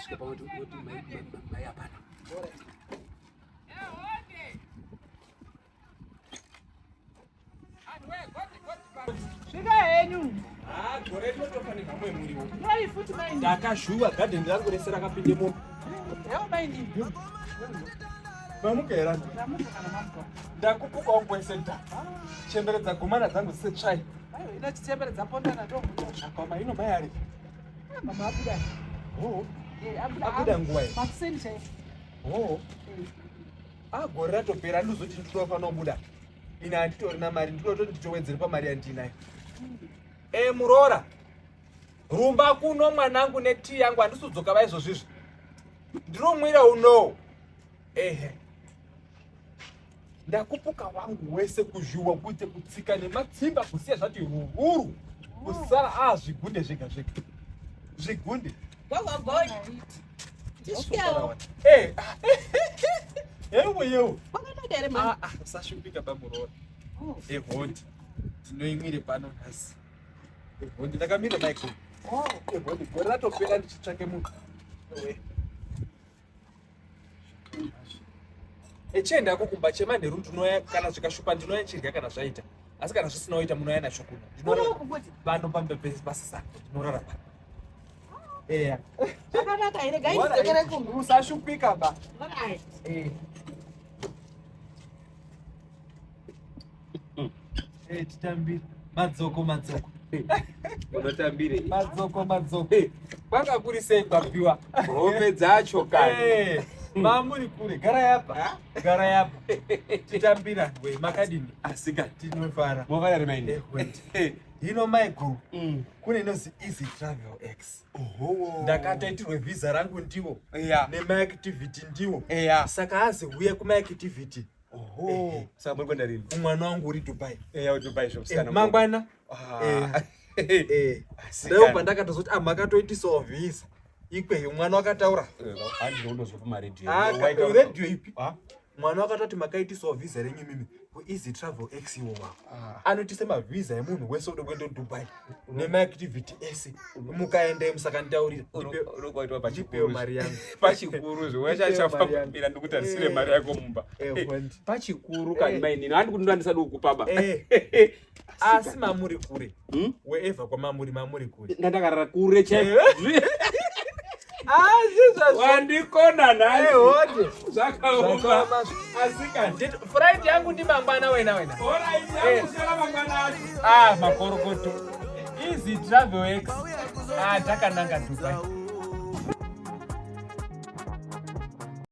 kusvika pakuti mai hapana. Svika henyu. Gore rinotofanika mwe muriwo. Noi futi mai. Ndakazhuwa gadheni rangu rese rakapinde moto. Yeo mai ndi. Mamukera. Ndamukana mamukana. Ndakupuka ongwese nda. Chemberedza gomana dzangu dzisetsvai. Ayo ina chichemberedza pondana ndo. Akoma ino mai ari. Mama abuda. Oh. Abuda nguva iyi. Makuseni chai. Oh. Gore ratopera ndozoti ndinofana kubuda. Ina handitorina mari, ndinototi nditowedzere pamari yandinayo. Muroora. Rumba kuno mwanangu netii yangu handisudzoka vaizvozvizvi. Ndinomwira uno. Ndakupuka wangu wese kuzhuwa kuite kutsika nematsimba kusiya zvati ruvuru. Kusara zvigunde zvega zvega. Zvigunde. Boy. Tishikao. Yewo. Wakanodere mama. Usashupika pamuroora. Hondi. Ndinoimwire pano nhasi. Hondi ndakamira Michael. Hondi gore ratopera ndichitsvake munhu. Echenda kukumba chemanheru ndinoya kana zvikashupa ndinoya chirya kana zvaita. Asi kana zvisina kuita munoya nacho kuna. Ndinokuti pano pambepesi pasisa. Ndinorara pano. Zvakanaka ere gaidzokere kumba. Usashupika ba. Hai. Titambire. Madzoko. Unotambire. Madzoko. Kwanga kuri sei kwapiwa? Hope dzacho kani. Mamuri kure. Gara yapa. Titambira we makadini. Asika tinofara. Mova yari maini. Hino my guru. Kune inozi Easy Travel X. Ndakataitirwe visa rangu ndiwo. Nema activity ndiwo. Saka azi uye kuma activity. Saka muri kwenda rini? Umwana wangu uri Dubai. Dubai zvokusikana. Mangwana. Leo pandakatozoti makatoitisawo visa. Ikweyo mwana wakataura. Handi ndonozwa pamaredhiyo. Radio ipi? Mwana wakatoti makaitisawo visa renyu mimi ku Easy Travel X iwo wako. Anotise mavisa emunhu wese ude kuenda Dubai. Nema activity ese. Mukaenda musakantaurira. Unokuitwa Pachikuru mari yangu. Pachikuru zvowachachafambira ndokutarisire mari yako mumba. Pachikuru kani maini. Handi kuti ndandisadu kukupaba. Asi mamuri kure. Wherever kwa mamuri kure. Ndandakarara kure chai. Wandikona naye hote. Zvakaoma. Asika Friday yangu ndi mangwana wena. Alright, yakusala mangwana acho. Makorokoto. Easy Travel X. Takananga Dubai.